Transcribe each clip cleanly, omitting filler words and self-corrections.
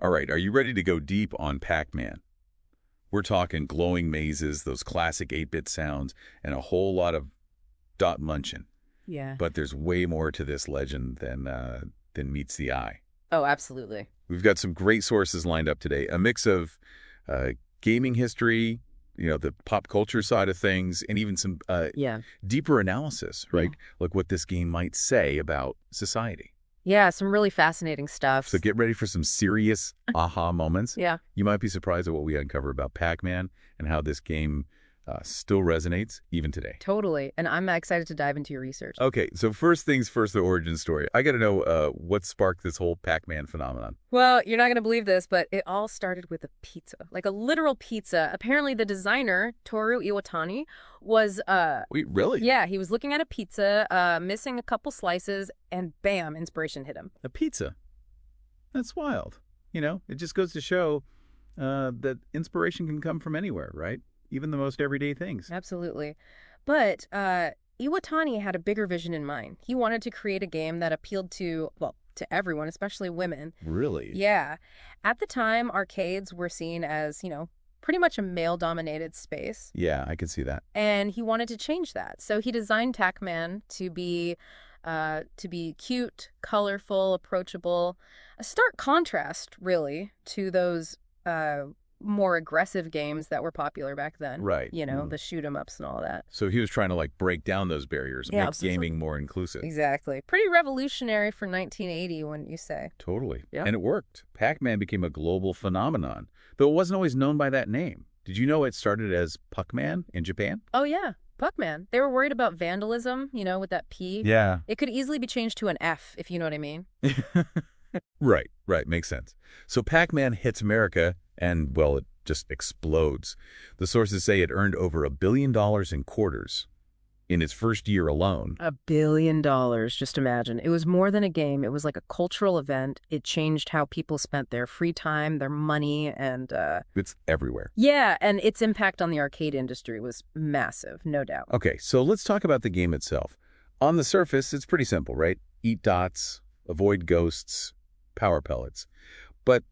All right, are you ready to go deep on Pac-Man? We're talking glowing mazes, those classic 8-bit sounds, and a whole lot of dot munching. Yeah. But there's way more to this legend than meets the eye. Oh, absolutely. We've got some great sources lined up today, a mix of gaming history, the pop culture side of things, and even some deeper analysis, right? Yeah. Like what this game might say about society. Yeah, some really fascinating stuff. So get ready for some serious aha moments. Yeah. You might be surprised at what we uncover about Pac-Man and how this game still resonates even today. Totally. And I'm excited to dive into your research. Okay, so first things first, the origin story. I got to know what sparked this whole Pac-Man phenomenon. Well, you're not going to believe this, but it all started with a pizza, like a literal pizza. Apparently, the designer, Toru Iwatani, was... Wait, really? Yeah, he was looking at a pizza, missing a couple slices, and bam, inspiration hit him. A pizza? That's wild. It just goes to show that inspiration can come from anywhere, right? Even the most everyday things. Absolutely. But Iwatani had a bigger vision in mind. He wanted to create a game that appealed to everyone, especially women. Really? Yeah. At the time, arcades were seen as, pretty much a male-dominated space. Yeah, I can see that. And he wanted to change that. So he designed Pac-Man to be cute, colorful, approachable. A stark contrast, really, to those more aggressive games that were popular back then. Right. The shoot-'em-ups and all that. So he was trying to break down those barriers and make gaming more inclusive. Exactly. Pretty revolutionary for 1980, wouldn't you say? Totally. Yeah. And it worked. Pac-Man became a global phenomenon, though it wasn't always known by that name. Did you know it started as Puck-Man in Japan? Oh, yeah. Puck-Man. They were worried about vandalism, with that P. Yeah. It could easily be changed to an F, if you know what I mean. Right. Makes sense. So Pac-Man hits America and, well, it just explodes. The sources say it earned over $1 billion in quarters in its first year alone. $1 billion, just imagine. It was more than a game. It was like a cultural event. It changed how people spent their free time, their money, and... It's everywhere. Yeah, and its impact on the arcade industry was massive, no doubt. Okay, so let's talk about the game itself. On the surface, it's pretty simple, right? Eat dots, avoid ghosts, power pellets. But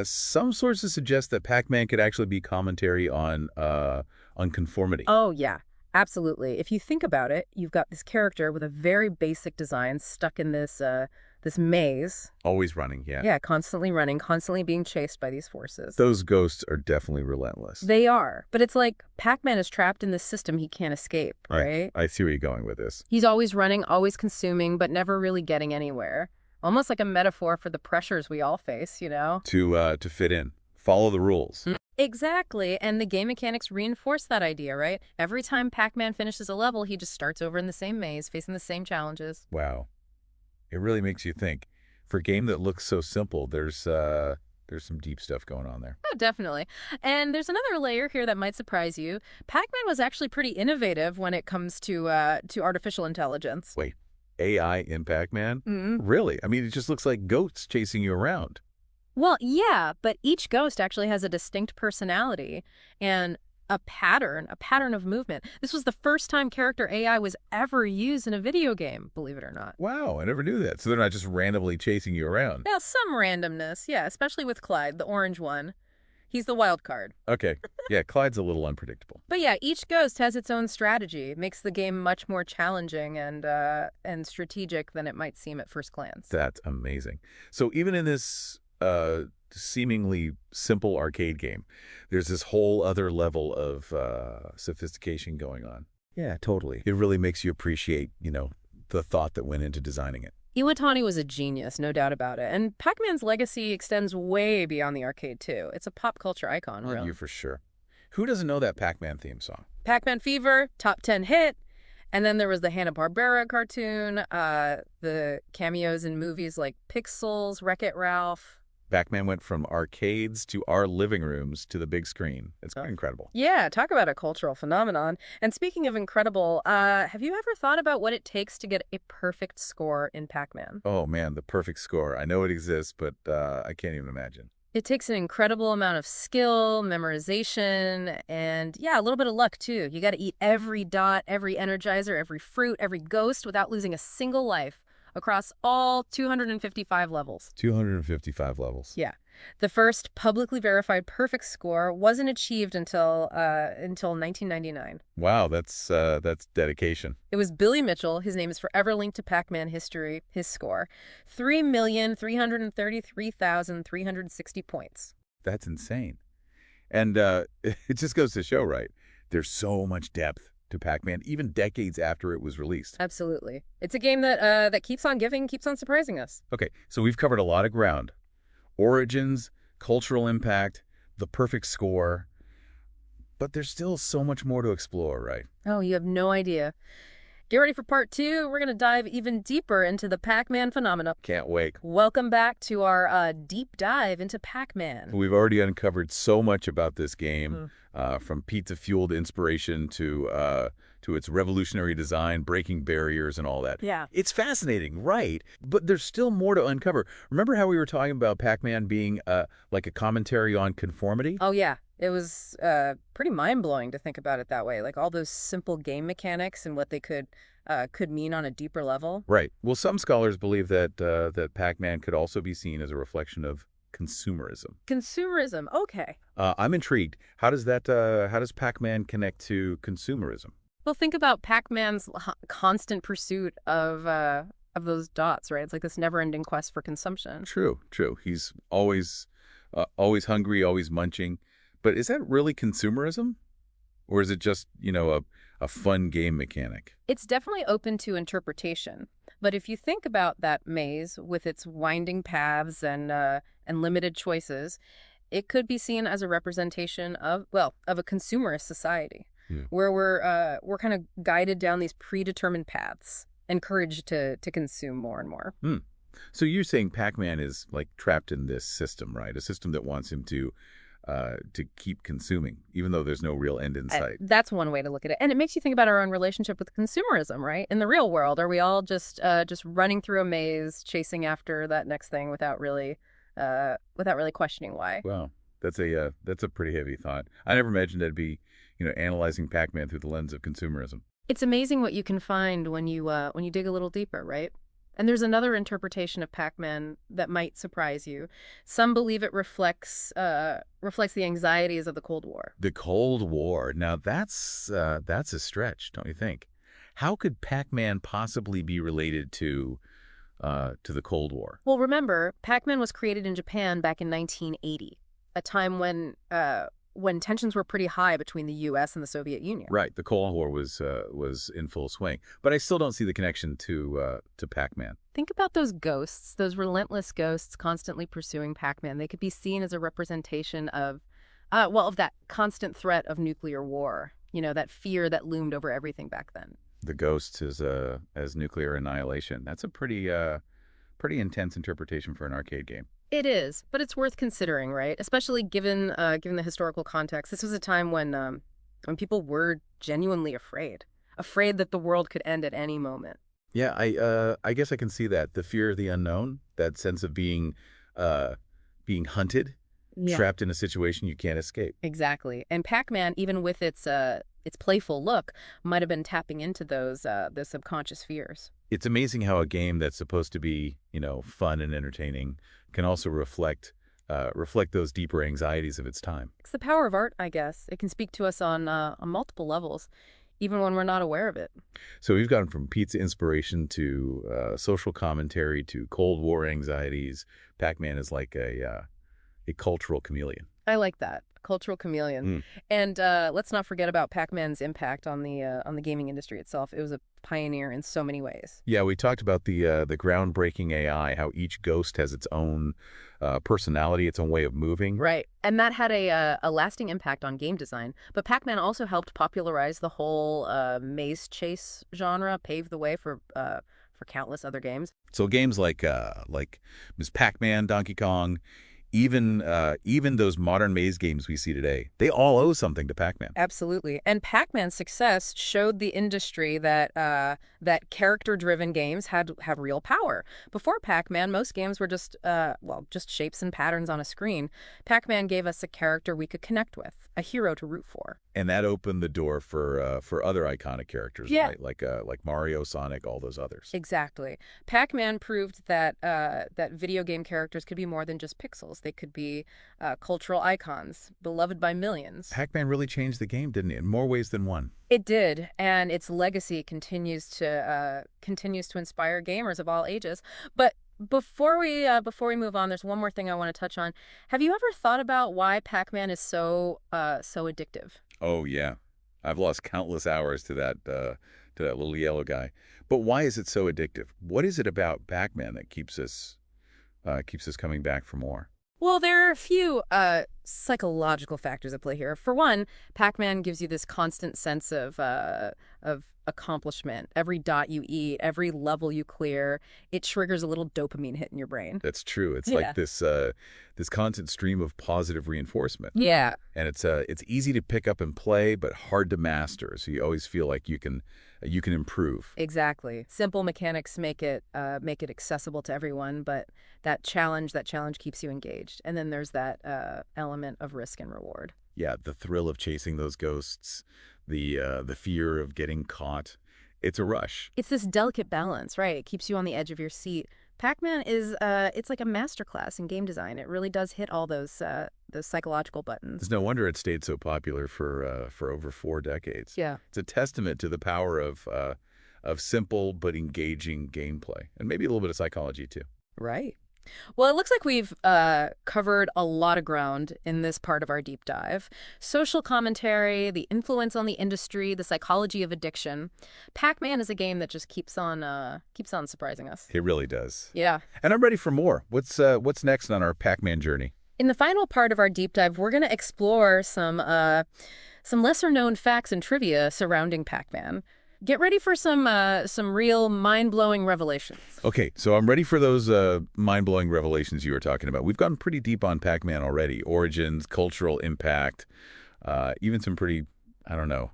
some sources suggest that Pac-Man could actually be commentary on conformity. Oh, yeah, absolutely. If you think about it, you've got this character with a very basic design stuck in this maze. Always running, yeah. Yeah, constantly running, constantly being chased by these forces. Those ghosts are definitely relentless. They are. But it's like Pac-Man is trapped in this system he can't escape, right? I see where you're going with this. He's always running, always consuming, but never really getting anywhere. Almost like a metaphor for the pressures we all face, To fit in. Follow the rules. Exactly, and the game mechanics reinforce that idea, right? Every time Pac-Man finishes a level, he just starts over in the same maze, facing the same challenges. Wow. It really makes you think. For a game that looks so simple, there's some deep stuff going on there. Oh, definitely. And there's another layer here that might surprise you. Pac-Man was actually pretty innovative when it comes to artificial intelligence. Wait. AI in Pac-Man? Mm-hmm. Really? I mean, it just looks like ghosts chasing you around. Well, yeah, but each ghost actually has a distinct personality and a pattern of movement. This was the first time character AI was ever used in a video game, believe it or not. Wow, I never knew that. So they're not just randomly chasing you around. Yeah, some randomness, yeah, especially with Clyde, the orange one. He's the wild card. Okay. Yeah, Clyde's a little unpredictable. But yeah, each ghost has its own strategy. It makes the game much more challenging and strategic than it might seem at first glance. That's amazing. So even in this seemingly simple arcade game, there's this whole other level of sophistication going on. Yeah, totally. It really makes you appreciate, the thought that went into designing it. Iwatani was a genius, no doubt about it. And Pac-Man's legacy extends way beyond the arcade, too. It's a pop culture icon, really. You for sure. Who doesn't know that Pac-Man theme song? Pac-Man Fever, top 10 hit. And then there was the Hanna-Barbera cartoon, the cameos in movies like Pixels, Wreck-It Ralph. Pac-Man went from arcades to our living rooms to the big screen. It's quite incredible. Yeah, talk about a cultural phenomenon. And speaking of incredible, have you ever thought about what it takes to get a perfect score in Pac-Man? Oh, man, the perfect score. I know it exists, but I can't even imagine. It takes an incredible amount of skill, memorization, and yeah, a little bit of luck, too. You got to eat every dot, every energizer, every fruit, every ghost without losing a single life across all 255 levels. 255 levels. Yeah. The first publicly verified perfect score wasn't achieved until 1999. Wow, that's dedication. It was Billy Mitchell, his name is forever linked to Pac-Man history, his score. 3,333,360 points. That's insane. And it just goes to show, right? There's so much depth to Pac-Man, even decades after it was released. Absolutely. It's a game that keeps on giving, keeps on surprising us. Okay, so we've covered a lot of ground. Origins, cultural impact, the perfect score. But there's still so much more to explore, right? Oh, you have no idea. Get ready for part 2. We're going to dive even deeper into the Pac-Man phenomena. Can't wait. Welcome back to our deep dive into Pac-Man. We've already uncovered so much about this game, from pizza-fueled inspiration to its revolutionary design, breaking barriers and all that. Yeah. It's fascinating, right? But there's still more to uncover. Remember how we were talking about Pac-Man being like a commentary on conformity? Oh, yeah. It was pretty mind-blowing to think about it that way. Like all those simple game mechanics and what they could mean on a deeper level. Right. Well, some scholars believe that Pac-Man could also be seen as a reflection of consumerism. Consumerism. Okay. I'm intrigued. How does Pac-Man connect to consumerism? Well, think about Pac-Man's constant pursuit of those dots, right? It's like this never-ending quest for consumption. True. He's always hungry, always munching. But is that really consumerism? Or is it just, a fun game mechanic? It's definitely open to interpretation. But if you think about that maze with its winding paths and limited choices, it could be seen as a representation of a consumerist society, where we're kind of guided down these predetermined paths, encouraged to consume more and more. So you're saying Pac-Man is like trapped in this system, right? A system that wants him to keep consuming, even though there's no real end in sight. That's one way to look at it. And it makes you think about our own relationship with consumerism, right? In the real world, are we all just running through a maze, chasing after that next thing without really questioning why? Wow, that's a pretty heavy thought. I never imagined I'd be, analyzing Pac-Man through the lens of consumerism. It's amazing what you can find when you dig a little deeper, right? And there's another interpretation of Pac-Man that might surprise you. Some believe it reflects the anxieties of the Cold War. The Cold War. Now that's a stretch, don't you think? How could Pac-Man possibly be related to the Cold War? Well, remember, Pac-Man was created in Japan back in 1980, a time when tensions were pretty high between the U.S. and the Soviet Union. Right. The Cold War was in full swing. But I still don't see the connection to Pac-Man. Think about those ghosts, those relentless ghosts constantly pursuing Pac-Man. They could be seen as a representation of that constant threat of nuclear war, that fear that loomed over everything back then. The ghosts as nuclear annihilation. That's a pretty intense interpretation for an arcade game. It is, but it's worth considering, right? Especially given the historical context. This was a time when people were genuinely afraid that the world could end at any moment. Yeah, I guess I can see that. The fear of the unknown, that sense of being hunted, trapped in a situation you can't escape. Exactly. And Pac-Man, even with its playful look, might have been tapping into those subconscious fears. It's amazing how a game that's supposed to be, fun and entertaining can also reflect those deeper anxieties of its time. It's the power of art, I guess. It can speak to us on multiple levels, even when we're not aware of it. So we've gone from pizza inspiration to social commentary to Cold War anxieties. Pac-Man is like a cultural chameleon. I like that. Cultural chameleon. And let's not forget about Pac-Man's impact on the gaming industry itself. It was a pioneer in so many ways. Yeah, we talked about the groundbreaking AI, how each ghost has its own personality, its own way of moving. Right. And that had a lasting impact on game design. But Pac-Man also helped popularize the whole maze chase genre, paved the way for countless other games. So games like Ms. Pac-Man, Donkey Kong, even those modern maze games we see today, they all owe something to Pac-Man. Absolutely. And Pac-Man's success showed the industry that character-driven games have real power. Before Pac-Man, most games were just shapes and patterns on a screen. Pac-Man gave us a character we could connect with, a hero to root for. And that opened the door for other iconic characters, right? Like Mario, Sonic, all those others. Exactly. Pac-Man proved that video game characters could be more than just pixels. They could be cultural icons, beloved by millions. Pac-Man really changed the game, didn't it? In more ways than one. It did, and its legacy continues to inspire gamers of all ages. But before we move on, there's one more thing I want to touch on. Have you ever thought about why Pac-Man is so addictive? Oh, yeah. I've lost countless hours to that little yellow guy. But why is it so addictive? What is it about Pac-Man that keeps us coming back for more? Well, there are a few psychological factors at play here. For one, Pac-Man gives you this constant sense of accomplishment. Every dot you eat, every level you clear, it triggers a little dopamine hit in your brain. That's true. It's Yeah. like this constant stream of positive reinforcement. Yeah. And it's easy to pick up and play, but hard to master. So you always feel like you can improve. Exactly. Simple mechanics make it accessible to everyone, but that challenge keeps you engaged. And then there's that element of risk and reward. Yeah, the thrill of chasing those ghosts, the fear of getting caught. It's a rush. It's this delicate balance, right? It keeps you on the edge of your seat. Pac-Man is it's like a masterclass in game design. It really does hit all those psychological buttons. It's no wonder it stayed so popular for over 4 decades. Yeah. It's a testament to the power of simple but engaging gameplay, and maybe a little bit of psychology too. Right. Well, it looks like we've covered a lot of ground in this part of our deep dive. Social commentary, the influence on the industry, the psychology of addiction. Pac-Man is a game that just keeps on surprising us. It really does. Yeah. And I'm ready for more. What's next on our Pac-Man journey? In the final part of our deep dive, we're going to explore some lesser-known facts and trivia surrounding Pac-Man. Get ready for some real mind-blowing revelations. Okay, so I'm ready for those mind-blowing revelations you were talking about. We've gone pretty deep on Pac-Man already. Origins, cultural impact, even some pretty, I don't know,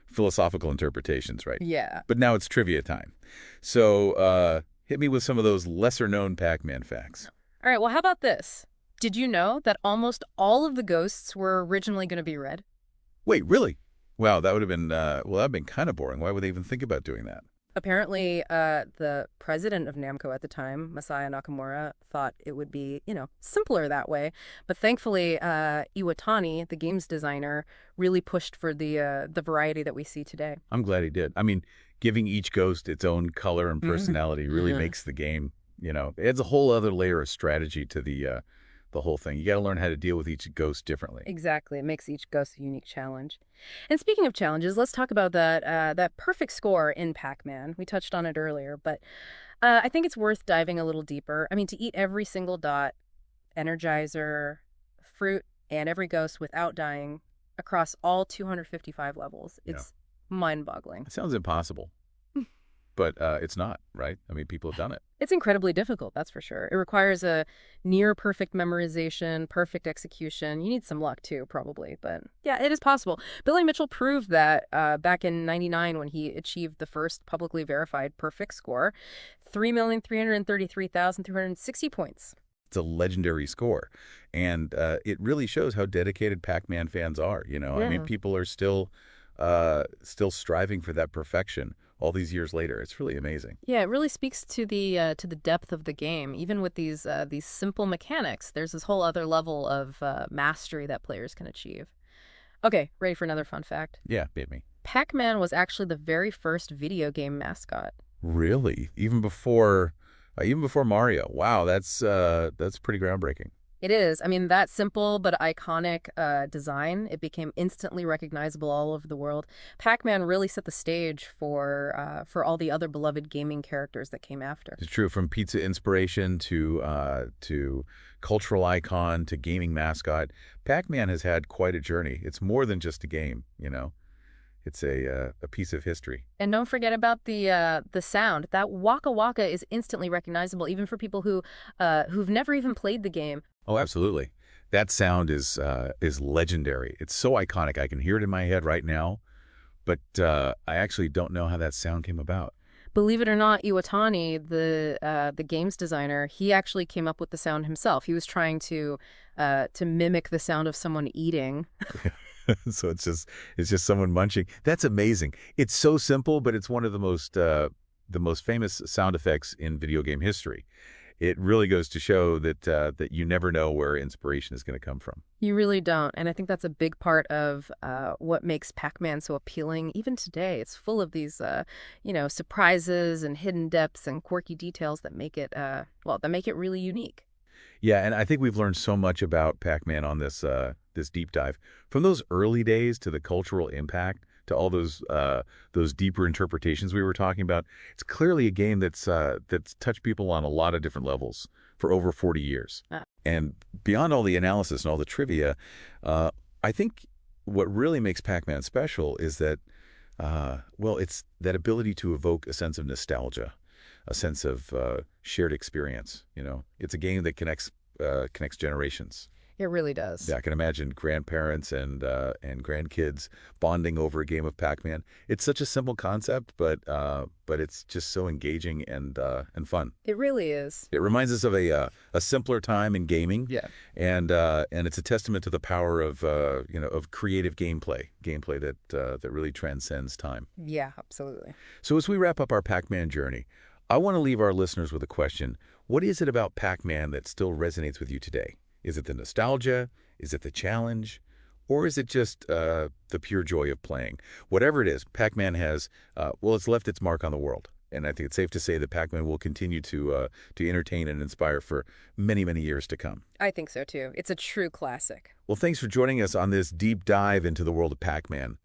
philosophical interpretations, right? Yeah. But now it's trivia time. So hit me with some of those lesser-known Pac-Man facts. All right, well, how about this? Did you know that almost all of the ghosts were originally going to be red? Wait, really? Wow, that would have been, that would have been kind of boring. Why would they even think about doing that? Apparently, the president of Namco at the time, Masaya Nakamura, thought it would be, simpler that way. But thankfully, Iwatani, the games designer, really pushed for the variety that we see today. I'm glad he did. I mean, giving each ghost its own color and personality really Yeah. makes the game, it adds a whole other layer of strategy to the whole thing. You got to learn how to deal with each ghost differently. Exactly. It makes each ghost a unique challenge. And speaking of challenges, let's talk about that perfect score in Pac-Man. We touched on it earlier, but I think it's worth diving a little deeper. I mean, to eat every single dot, Energizer, fruit, and every ghost without dying across all 255 levels, it's mind-boggling. It sounds impossible, but it's not, right? I mean, people have done it. It's incredibly difficult, that's for sure. It requires a near-perfect memorization, perfect execution. You need some luck, too, probably. But yeah, it is possible. Billy Mitchell proved that back in '99 when he achieved the first publicly verified perfect score, 3,333,360 points. It's a legendary score, and it really shows how dedicated Pac-Man fans are. I mean, Yeah. people are still striving for that perfection all these years later. It's really amazing. Yeah, it really speaks to the depth of the game. Even with these simple mechanics, there's this whole other level of mastery that players can achieve. Okay, ready for another fun fact? Yeah, beat me. Pac-Man was actually the very first video game mascot. Really? Even before Mario? Wow, that's pretty groundbreaking. It is. I mean, that simple but iconic design, it became instantly recognizable all over the world. Pac-Man really set the stage for all the other beloved gaming characters that came after. It's true. From pizza inspiration to cultural icon to gaming mascot, Pac-Man has had quite a journey. It's more than just a game. It's a piece of history. And don't forget about the sound. That Wakka Wakka is instantly recognizable, even for people who've never even played the game. Oh, absolutely. That sound is legendary. It's so iconic. I can hear it in my head right now, but I actually don't know how that sound came about. Believe it or not, Iwatani, the games designer, he actually came up with the sound himself. He was trying to mimic the sound of someone eating. So it's just someone munching. That's amazing. It's so simple, but it's one of the most famous sound effects in video game history. It really goes to show that you never know where inspiration is going to come from. You really don't. And I think that's a big part of what makes Pac-Man so appealing even today. It's full of these, surprises and hidden depths and quirky details that make it, that make it really unique. Yeah, and I think we've learned so much about Pac-Man on this deep dive, from those early days to the cultural impact to all those deeper interpretations we were talking about. It's clearly a game that's touched people on a lot of different levels for over 40 years. Uh, And beyond all the analysis and all the trivia, I think what really makes Pac-Man special is that, it's that ability to evoke a sense of nostalgia, a sense of shared experience. It's a game that connects generations. it really does. Yeah, I can imagine grandparents and grandkids bonding over a game of Pac-Man. It's such a simple concept, but it's just so engaging and fun. It really is. It reminds us of a simpler time in gaming. Yeah. And it's a testament to the power of creative gameplay that really transcends time. Yeah, absolutely. So as we wrap up our Pac-Man journey, I want to leave our listeners with a question. What is it about Pac-Man that still resonates with you today? Is it the nostalgia? Is it the challenge? Or is it just the pure joy of playing? Whatever it is, Pac-Man has, it's left its mark on the world. And I think it's safe to say that Pac-Man will continue to entertain and inspire for many, many years to come. I think so, too. It's a true classic. Well, thanks for joining us on this deep dive into the world of Pac-Man.